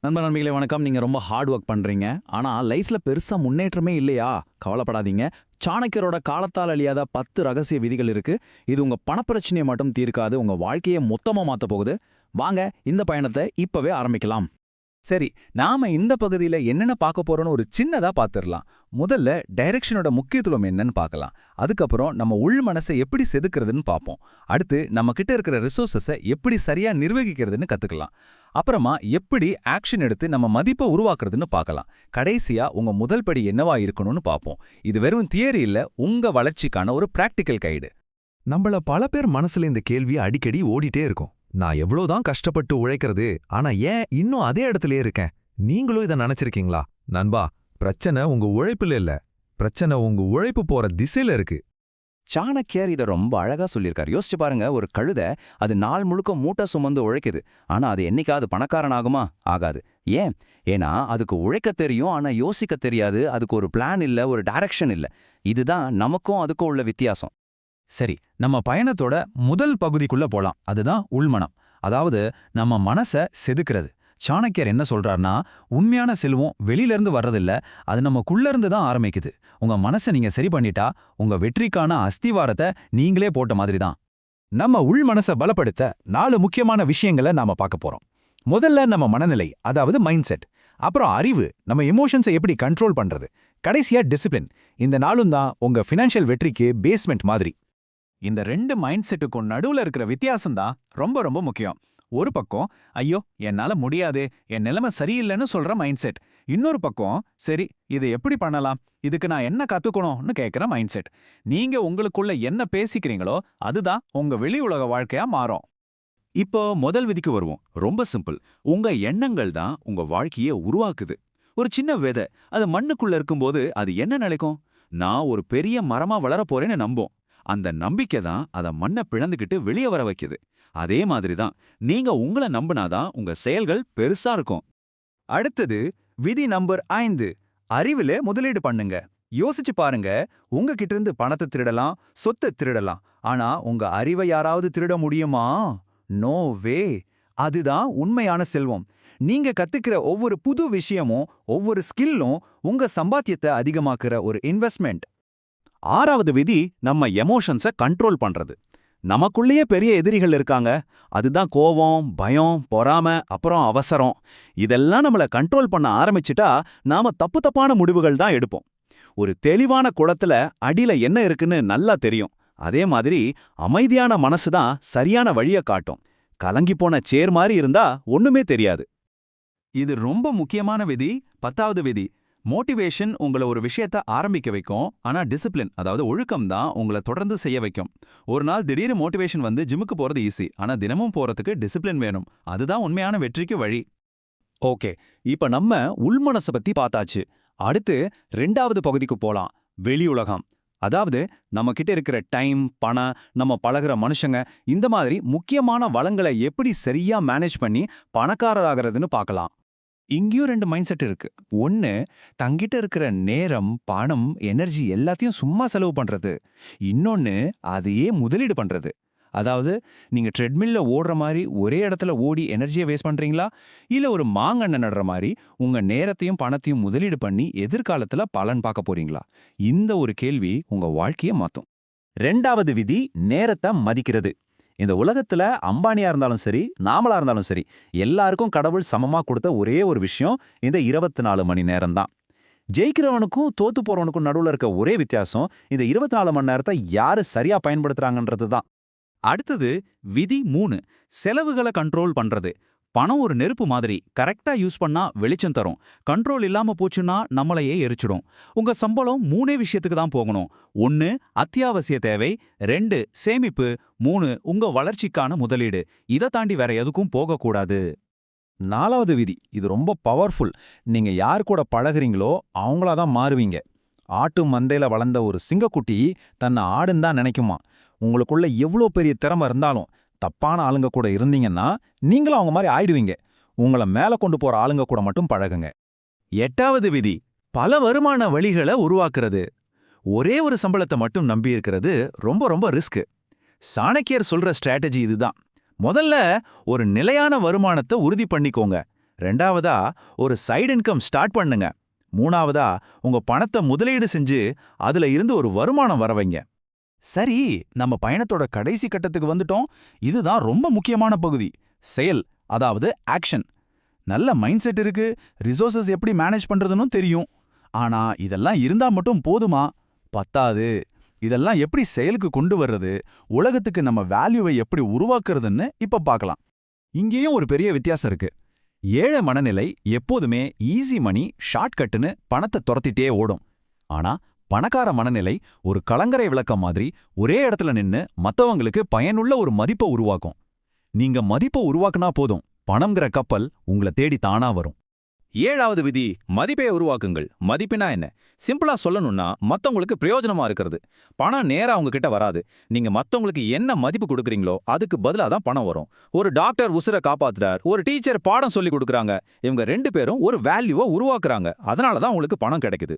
நண்பர்களே வணக்கம். நீங்க ரொம்ப ஹார்ட் ஒர்க் பண்றீங்க. ஆனா லைஃப்ல பெருசா முன்னேற்றமே இல்லையா? கவலைப்படாதீங்க. சாணக்கியரோட காலத்தால் அழியாத 10 ரகசிய விதிகள் இருக்கு. இது உங்க பணப்பிரச்சனையை மட்டும் தீர்க்காது, உங்க வாழ்க்கையை மொத்தமா மாத்தப் போகுது. வாங்க இந்த பயணத்தை இப்பவே ஆரம்பிக்கலாம். சரி, நாம இந்த பகுதியில என்னென்ன பார்க்க போறோம்னு ஒரு சின்னதா பார்த்துடலாம். முதல்ல டைரக்ஷனோட முக்கியத்துவம் என்னன்னு பார்க்கலாம். அதுக்கப்புறம் நம்ம உள் மனசை எப்படி செதுக்குறதுன்னு பார்ப்போம். அடுத்து நம்ம கிட்ட இருக்கிற ரிசோர்ஸஸை எப்படி சரியா நிர்வகிக்கிறதுன்னு கத்துக்கலாம். அப்புறமா எப்படி ஆக்ஷன் எடுத்து நம்ம மதிப்பை உருவாக்குறதுன்னு பார்க்கலாம். கடைசியா உங்க முதல் படி என்னவா இருக்கணும்னு பார்ப்போம். இது வெறும் தியரி இல்ல, உங்க வளர்ச்சிக்கான ஒரு பிராக்டிக்கல் கைடு. நம்மள பல பேர் மனசுல இந்த கேள்வி அடிக்கடி ஓடிட்டே இருக்கும். நான் எவ்வளவுதான் கஷ்டப்பட்டு உழைக்கிறது, ஆனா ஏன் இன்னும் அதே இடத்துலயே இருக்கேன்? நீங்களும் இத நினைச்சிருக்கீங்களா? நண்பா, பிரச்சனை உங்க உழைப்புல இல்ல, பிரச்சனை உங்க உழைப்பு போற திசையில இருக்கு. சாணக்கியர் இதை ரொம்ப அழகா சொல்லியிருக்காரு. யோசிச்சு பாருங்க, ஒரு கழுதை அது நாள் முழுக்க மூட்டை சுமந்து உழைக்குது. ஆனா அது என்னைக்காவது பணக்காரன் ஆகுமா? ஆகாது. ஏன்? ஏன்னா அதுக்கு உழைக்க தெரியும், ஆனா யோசிக்க தெரியாது. அதுக்கு ஒரு பிளான் இல்ல, ஒரு டைரக்ஷன் இல்ல. இதுதான் நமக்கும் அதுக்கும் உள்ள வித்தியாசம். சரி, நம்ம பயணத்தோட முதல் பகுதிக்குள்ள போலாம். அதுதான் உள்மனம். அதாவது நம்ம மனசை செதுக்கிறது. சாணக்கியர் என்ன சொல்றாருன்னா, உண்மையான செல்வம் வெளியில இருந்து வர்றதில்ல, அது நமக்குள்ள இருந்து தான் ஆரம்பிக்குது. உங்க மனசை நீங்க சரி பண்ணிட்டா உங்க வெற்றிக்கான அஸ்திவாரத்தை நீங்களே போட்ட மாதிரி தான். நம்ம உள் மனசை பலப்படுத்த 4 முக்கியமான விஷயங்களை நாம பார்க்க போறோம். முதல்ல நம்ம மனநிலை, அதாவது மைண்ட் செட். அப்புறம் அறிவு, நம்ம எமோஷன்ஸை எப்படி கண்ட்ரோல் பண்றது. கடைசியா டிசிப்ளின். இந்த நாளும் தான் உங்க ஃபினான்ஷியல் வெற்றிக்கு பேஸ்மெண்ட் மாதிரி. இந்த 2 மைண்ட் செட்டுக்கும் நடுவுல இருக்கிற வித்தியாசம் தான் ரொம்ப ரொம்ப முக்கியம். ஒரு பக்கம், ஐயோ என்னால முடியாது, என் நிலைமை சரியில்லைன்னு சொல்ற மைண்ட் செட். இன்னொரு பக்கம், சரி இதை எப்படி பண்ணலாம், இதுக்கு நான் என்ன கத்துக்கணும்னு கேட்கிற மைண்ட் செட். நீங்க உங்களுக்குள்ள என்ன பேசிக்கிறீங்களோ அதுதான் உங்க வெளி உலக வாழ்க்கையா மாறும். இப்போ முதல் விதிக்கு வருவோம். ரொம்ப சிம்பிள். உங்க எண்ணங்கள் தான் உங்க வாழ்க்கையை உருவாக்குது. ஒரு சின்ன விதை அது மண்ணுக்குள்ள இருக்கும்போது அது என்ன நினைக்கும்? நான் ஒரு பெரிய மரமா வளரப் போறேன்னு நம்பும். அந்த நம்பிக்கை தான் அதை மண்ணை பிளந்துக்கிட்டு வெளியே வர வைக்குது. அதே மாதிரி தான் நீங்க உங்களை நம்பினாதான் உங்க செயல்கள் பெருசா இருக்கும். அடுத்தது விதி நம்பர் 5. அறிவில முதலீடு பண்ணுங்க. யோசிச்சு பாருங்க, உங்ககிட்ட இருந்து பணத்தை திருடலாம், சொத்தை திருடலாம். ஆனா உங்க அறிவை யாராவது திருட முடியுமா? No way. அதுதான் உண்மையான செல்வம். நீங்க கத்துக்கிற ஒவ்வொரு புது விஷயமும், ஒவ்வொரு ஸ்கில்லும் உங்க சம்பாத்தியத்தை அதிகமாக்குற ஒரு இன்வெஸ்ட்மெண்ட். 6வது விதி நம்ம எமோஷன்ஸை கண்ட்ரோல் பண்றது. நமக்குள்ளேயே பெரிய எதிரிகள் இருக்காங்க. அதுதான் கோவம், பயம், பொறாமை, அப்புறம் அவசரம். இதெல்லாம் நம்மள கண்ட்ரோல் பண்ண ஆரம்பிச்சிட்டா நாம தப்பான முடிவுகள் தான் எடுப்போம். ஒரு தெளிவான குளத்துல அடியில என்ன இருக்குன்னு நல்லா தெரியும். அதே மாதிரி அமைதியான மனசு தான் சரியான வழியை காட்டும். கலங்கிப்போன சேர் மாதிரி இருந்தா ஒண்ணுமே தெரியாது. இது ரொம்ப முக்கியமான விதி. 10வது விதி, மோட்டிவேஷன் உங்களை ஒரு விஷயத்த ஆரம்பிக்க வைக்கும். ஆனா டிசிப்ளின், அதாவது ஒழுக்கம் தான் உங்களை தொடர்ந்து செய்ய வைக்கும். ஒரு நாள் திடீர்னு மோட்டிவேஷன் வந்து ஜிம்முக்கு போறது ஈஸி, ஆனா தினமும் போறதுக்கு டிசிப்ளின் வேணும். அதுதான் உண்மையான வெற்றிக்கு வழி. ஓகே, இப்ப நம்ம உள்மனசை பத்தி பார்த்தாச்சு. அடுத்து 2வது பகுதிக்கு போலாம். வெளி உலகம். அதாவது நம்ம கிட்ட இருக்கிற டைம், பணம், நம்ம பழகுற மனுஷங்க, இந்த மாதிரி முக்கியமான வளங்களை எப்படி சரியா மேனேஜ் பண்ணி பணக்காரராகிறதுன்னு பார்க்கலாம். இங்கேயும் 2 மைண்ட் செட் இருக்கு. ஒன்னு, தங்கிட்ட இருக்கிற நேரம், பணம், எனர்ஜி எல்லாத்தையும் சும்மா செலவு பண்றது. இன்னொன்னு, அதையே முதலீடு பண்றது. அதாவது நீங்க ட்ரெட்மில்ல ஓடுற மாதிரி ஒரே இடத்துல ஓடி எனர்ஜியை வேஸ்ட் பண்றீங்களா, இல்ல ஒரு மாங்கண்ணை நடுற மாதிரி உங்க நேரத்தையும் பணத்தையும் முதலீடு பண்ணி எதிர்காலத்துல பலன் பார்க்க போறீங்களா? இந்த ஒரு கேள்வி உங்க வாழ்க்கையை மாத்தும். 2வது விதி, நேரத்தை மதிக்கிறது. இந்த உலகத்துல அம்பானியா இருந்தாலும் சரி, நாமளா இருந்தாலும் சரி, எல்லாருக்கும் கடவுள் சமமா கொடுத்த ஒரே ஒரு விஷயம் இந்த 24 மணி நேரம் தான். ஜெயிக்கிறவனுக்கும் தோத்து போறவனுக்கும் நடுவுல இருக்க ஒரே வித்தியாசம் இந்த 24 மணி நேரத்தை யாரு சரியா பயன்படுத்துறாங்கன்றது தான். அடுத்தது விதி 3, செலவுகளை கண்ட்ரோல் பண்றது. பணம் ஒரு நெருப்பு மாதிரி, கரெக்டா யூஸ் பண்ணா வெளிச்சம் தரும். கண்ட்ரோல் இல்லாம போச்சுன்னா நம்மளையே எரிச்சிடும். உங்க சம்பளம் 3 விஷயத்துக்கு தான் போகணும். 1 அத்தியாவசிய தேவை, 2 சேமிப்பு, 3 உங்க வளர்ச்சிக்கான முதலீடு. இதை தாண்டி வேற எதுக்கும் போகக்கூடாது. 4வது விதி, இது ரொம்ப பவர்ஃபுல். நீங்க யார் கூட பழகுறீங்களோ அவங்களாதான் மாறுவீங்க. ஆட்டு மந்தையில வளர்ந்த ஒரு சிங்கக்குட்டி தன்னை ஆடுன்னு தான் நினைக்குமா. உங்களுக்குள்ள எவ்வளோ பெரிய திறமை இருந்தாலும் தப்பான ஆளுங்க கூட இருந்தீங்கன்னா நீங்களும் அவங்க மாதிரி ஆயிடுவீங்க. உங்களை மேல கொண்டு போற ஆளுங்க கூட மட்டும் பழகுங்க. 8வது விதி, பல வருமான வழிகளை உருவாக்குறது. ஒரே ஒரு சம்பளத்தை மட்டும் நம்பி இருக்கிறது ரொம்ப ரொம்ப ரிஸ்க். சாணக்கியர் சொல்ற ஸ்ட்ராட்டஜி இதுதான். முதல்ல ஒரு நிலையான வருமானத்தை உறுதி பண்ணிக்கோங்க. ரெண்டாவதா ஒரு சைடு இன்கம் ஸ்டார்ட் பண்ணுங்க. மூணாவதா உங்க பணத்தை முதலீடு செஞ்சு அதுல இருந்து ஒரு வருமானம் வர வைங்க. சரி, நம்ம பயணத்தோட கடைசி கட்டத்துக்கு வந்துட்டோம். இதுதான் ரொம்ப முக்கியமான பகுதி, செயல், அதாவது ஆக்ஷன். நல்ல மைண்ட் செட் இருக்கு, ரிசோர்சஸ் எப்படி மேனேஜ் பண்றதுன்னு தெரியும். ஆனா இதெல்லாம் இருந்தா மட்டும் போதுமா? பத்தாது. இதெல்லாம் எப்படி செயலுக்கு கொண்டு வர்றது, உலகத்துக்கு நம்ம வேல்யூவை எப்படி உருவாக்குறதுன்னு இப்ப பார்க்கலாம். இங்கேயும் ஒரு பெரிய வித்தியாசம் இருக்கு. ஏழை மனநிலை எப்போதுமே ஈஸி மணி, ஷார்ட்கட்டுன்னு பணத்தை துரத்திட்டே ஓடும். ஆனா பணக்கார மனநிலை ஒரு கலங்கரை விளக்கம் மாதிரி ஒரே இடத்துல நின்னு மத்தவங்களுக்கு பயனுள்ள ஒரு மதிப்பை உருவாக்கும். நீங்க மதிப்பை உருவாக்குனா போதும், பணம்ங்கிற கப்பல் உங்களை தேடி தானா வரும். 7வது விதி, மதிப்பை உருவாக்குங்கள். மதிப்புனா என்ன? சிம்பிளா சொல்லணும்னா மத்தவங்களுக்கு பிரயோஜனமா இருக்கிறது. பணம் நேரா அவங்க கிட்ட வராது. நீங்க மத்தவங்களுக்கு என்ன மதிப்பு கொடுக்குறீங்களோ அதுக்கு பதிலா தான் பணம் வரும். ஒரு டாக்டர் உசுரை காப்பாத்துறார், ஒரு டீச்சர் பாடம் சொல்லி கொடுக்குறாங்க. இவங்க 2 பேரும் ஒரு வேல்யூவை உருவாக்குறாங்க. அதனால தான் உங்களுக்கு பணம் கிடைக்குது.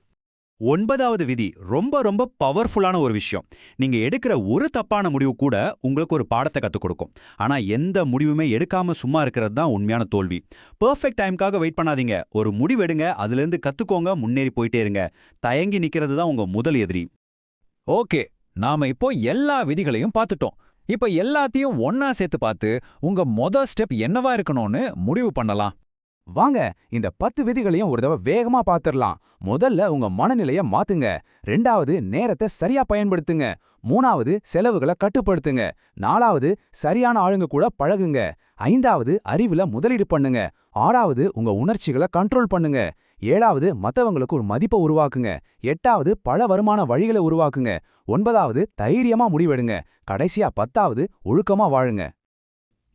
9வது விதி ரொம்ப ரொம்ப பவர்ஃபுல்லான ஒரு விஷயம். நீங்க எடுக்கிற ஒரு தப்பான முடிவு கூட உங்களுக்கு ஒரு பாடத்தை கத்துக் கொடுக்கும். ஆனா எந்த முடிவுமே எடுக்காம சும்மா இருக்கிறது தான் உண்மையான தோல்வி. பெர்ஃபெக்ட் டைம்காக வெயிட் பண்ணாதீங்க. ஒரு முடிவு எடுங்க, அதுல இருந்து கத்துக்கோங்க, முன்னேறி போயிட்டே இருங்க. தயங்கி நிக்கிறது தான் உங்க முதல் எதிரி. ஓகே, நாம இப்போ எல்லா விதிகளையும் பார்த்துட்டோம். இப்ப எல்லாத்தையும் ஒன்னா சேர்த்து பார்த்து உங்க ஸ்டெப் என்னவா இருக்கணும்னு முடிவு பண்ணலாம். வாங்க, இந்த 10 விதிகளையும் ஒரு தடவை வேகமா பார்த்துடலாம். முதல்ல உங்க மனநிலைய மாத்துங்க. 2வது நேரத்தை சரியா பயன்படுத்துங்க. 3வது செலவுகளை கட்டுப்படுத்துங்க. 4வது சரியான ஆளுங்க கூட பழகுங்க. 5வது அறிவுல முதலீடு பண்ணுங்க. 6வது உங்க உணர்ச்சிகளை கண்ட்ரோல் பண்ணுங்க. 7வது மத்தவங்களுக்கு ஒரு மதிப்பை உருவாக்குங்க. 8வது பல வருமான வழிகளை உருவாக்குங்க. 9வது தைரியமா முடிவெடுங்க. கடைசியா 10வது ஒழுக்கமா வாழுங்க.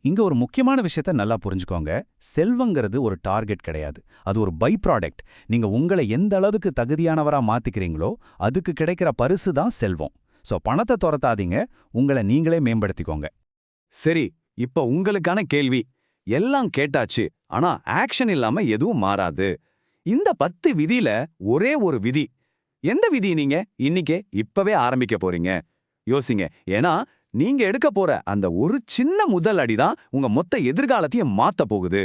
இங்க ஒரு முக்கியமான விஷயத்த நல்லா புரிஞ்சுக்கோங்க. செல்வங்கிறது ஒரு டார்கெட் கிடையாது, அது ஒரு பை ப்ராடக்ட். நீங்க உங்களை எந்த அளவுக்கு தகுதியானவரா மாத்திக்கிறீங்களோ அதுக்கு கிடைக்கிற பரிசு தான் செல்வம். சோ பணத்தை துரத்தாதீங்க, உங்களை நீங்களே மேம்படுத்திக்கோங்க. சரி, இப்ப உங்களுக்கான கேள்வி. எல்லாம் கேட்டாச்சு, ஆனா ஆக்ஷன் இல்லாம எதுவும் மாறாது. இந்த 10 விதியில ஒரே ஒரு விதி. எந்த விதி நீங்க இன்னிக்கே இப்பவே ஆரம்பிக்க போறீங்க? யோசிங்க. ஏன்னா நீங்க எடுக்க போற அந்த ஒரு சின்ன முதல் அடிதான் உங்க மொத்த எதிர்காலத்தையும் மாத்த போகுது.